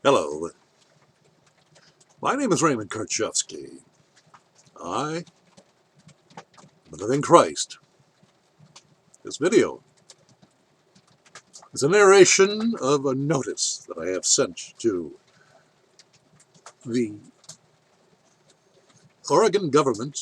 Hello, my name is Raymond Karchevsky. I am a living Christ. This video is a narration of a notice that I have sent to the Oregon government,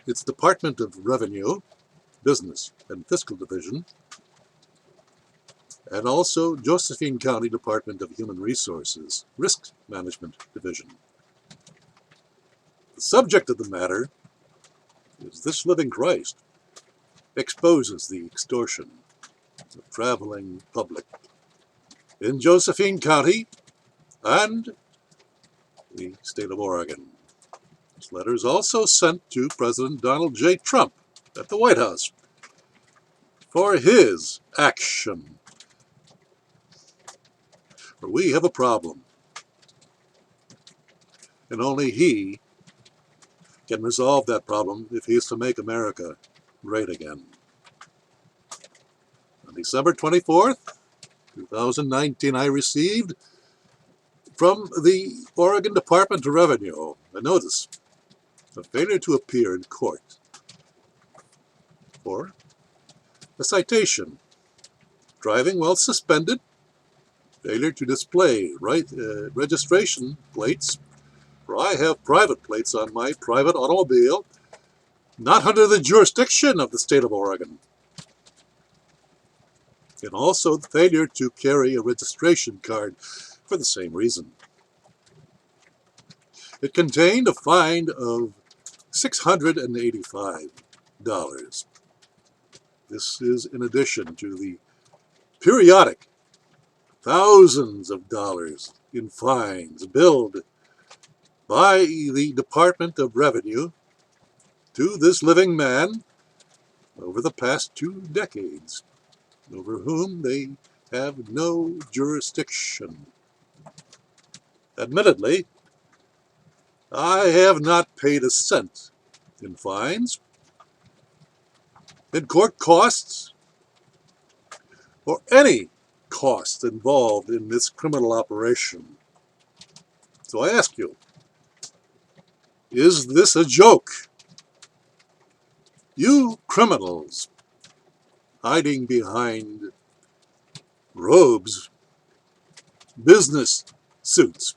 its Department of Revenue, Business and Fiscal Division, and also Josephine County Department of Human Resources, Risk Management Division. The subject of the matter is this living Christ exposes the extortion of traveling public in Josephine County and the state of Oregon. This letter is also sent to President Donald J. Trump at the White House for his action. For we have a problem, and only he can resolve that problem if he is to make America great again. On December 24th, 2019, I received from the Oregon Department of Revenue a notice of failure to appear in court for a citation, driving while suspended, failure to display registration plates, for I have private plates on my private automobile, not under the jurisdiction of the state of Oregon, and also the failure to carry a registration card for the same reason. It contained a fine of $685. This is in addition to the periodic thousands of dollars in fines billed by the Department of Revenue to this living man over the past 2 decades, over whom they have no jurisdiction. Admittedly, I have not paid a cent in fines, in court costs, or any costs involved in this criminal operation. So I ask you, is this a joke? You criminals hiding behind robes, business suits,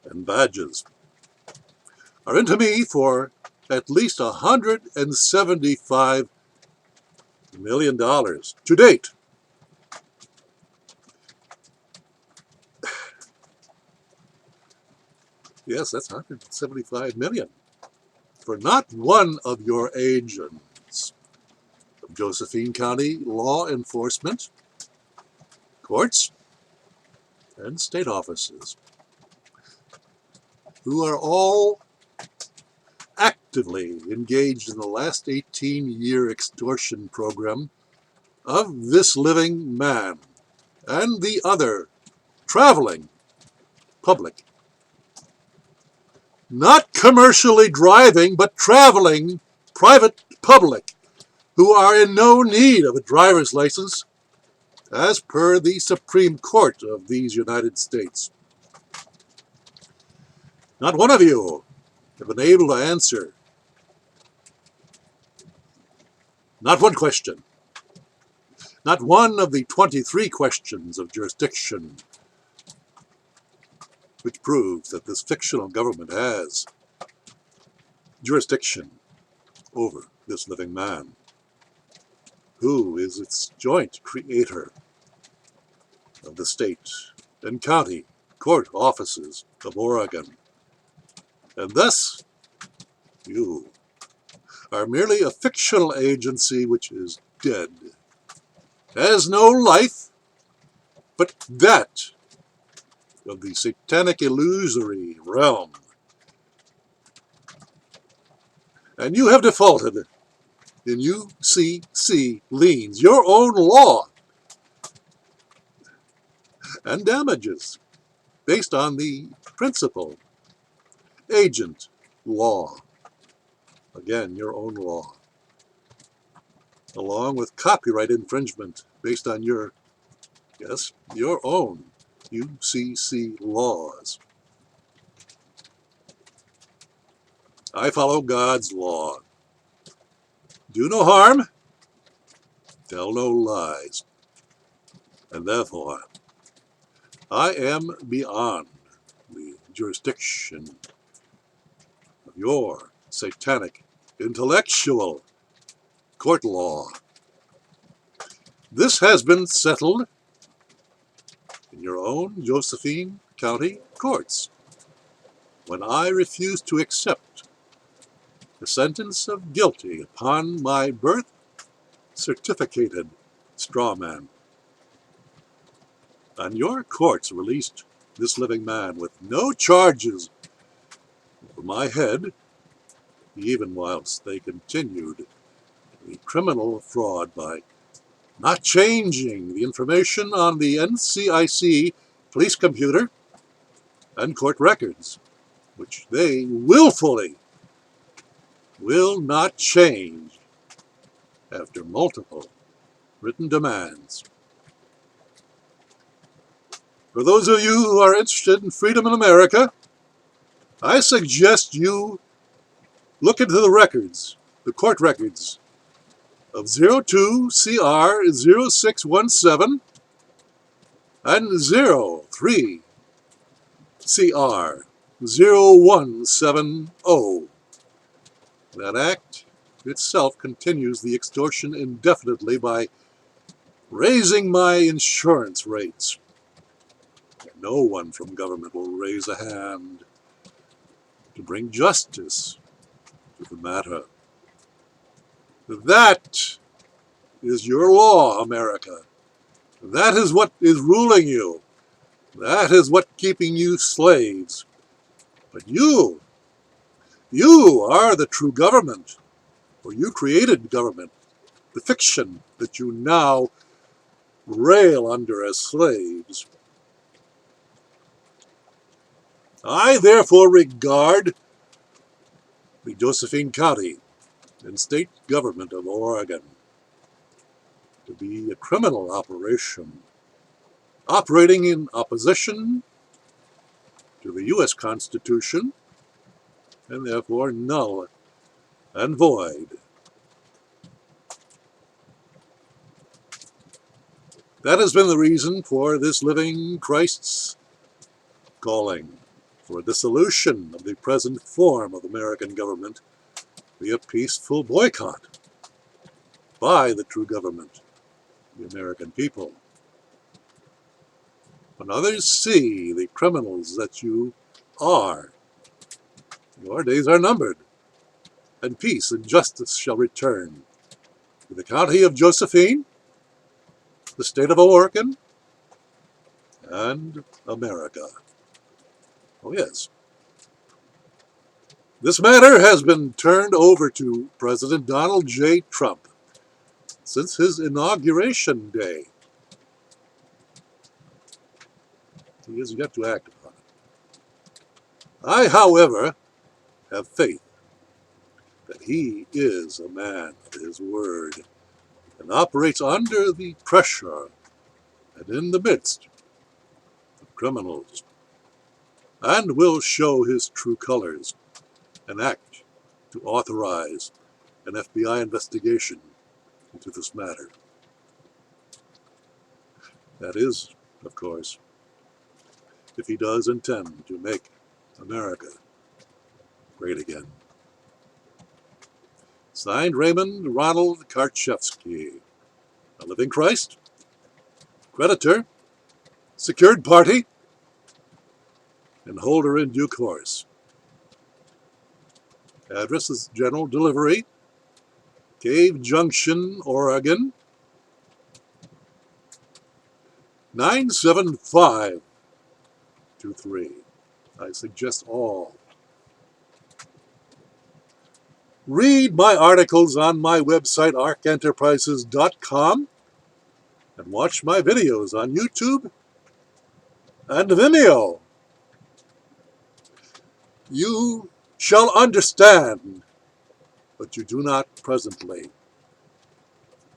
and badges are into me for at least $175 million to date. Yes, that's $175 million for not one of your agents of Josephine County law enforcement, courts, and state offices, who are all actively engaged in the last 18-year extortion program of this living man and the other traveling public. Not commercially driving, but traveling private public who are in no need of a driver's license as per the Supreme Court of these United States. Not one of you have been able to answer not one question, not one of the 23 questions of jurisdiction which proves that this fictional government has jurisdiction over this living man, who is its joint creator of the state and county court offices of Oregon. And thus, you are merely a fictional agency which is dead, has no life but that of the satanic illusory realm. And you have defaulted in UCC liens, your own law, and damages based on the principle agent law. Again, your own law. Along with copyright infringement based on your own UCC laws. I follow God's law. Do no harm, tell no lies, and therefore I am beyond the jurisdiction of your satanic intellectual court law. This has been settled in your own Josephine County courts when I refused to accept the sentence of guilty upon my birth certificated straw man. And your courts released this living man with no charges over my head, even whilst they continued the criminal fraud by not changing the information on the NCIC police computer and court records, which they willfully will not change after multiple written demands. For those of you who are interested in freedom in America, I suggest you look into the records, the court records of 02CR0617 and 03CR0170. That act itself continues the extortion indefinitely by raising my insurance rates. No one from government will raise a hand to bring justice to the matter. That is your law, America. That is what is ruling you. That is what keeping you slaves. But you are the true government, for you created government, the fiction that you now rail under as slaves. I therefore regard the Josephine County and state government of Oregon to be a criminal operation operating in opposition to the U.S. Constitution and therefore null and void. That has been the reason for this living Christ's calling for a dissolution of the present form of American government via peaceful boycott by the true government, the American people. When others see the criminals that you are, your days are numbered, and peace and justice shall return to the county of Josephine, the state of Oregon, and America. Oh yes. This matter has been turned over to President Donald J. Trump since his inauguration day. He has yet to act upon it. I, however, have faith that he is a man of his word and operates under the pressure and in the midst of criminals, and will show his true colors and act to authorize an FBI investigation into this matter. That is, of course, if he does intend to make America great again. Signed, Raymond Ronald Karchevsky, a living Christ, creditor, secured party, and holder in due course. Address is General Delivery, Cave Junction, Oregon, 97523. I suggest all read my articles on my website, arkenterprises.com, and watch my videos on YouTube and Vimeo. You shall understand, but you do not presently.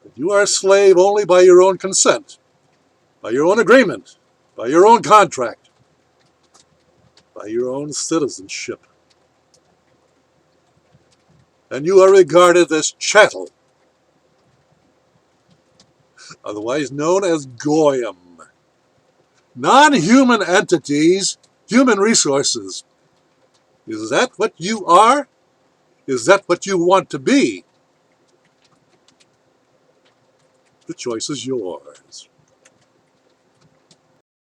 That you are a slave only by your own consent, by your own agreement, by your own contract, by your own citizenship. And you are regarded as chattel, otherwise known as goyim. Non-human entities, human resources. Is that what you are? Is that what you want to be? The choice is yours.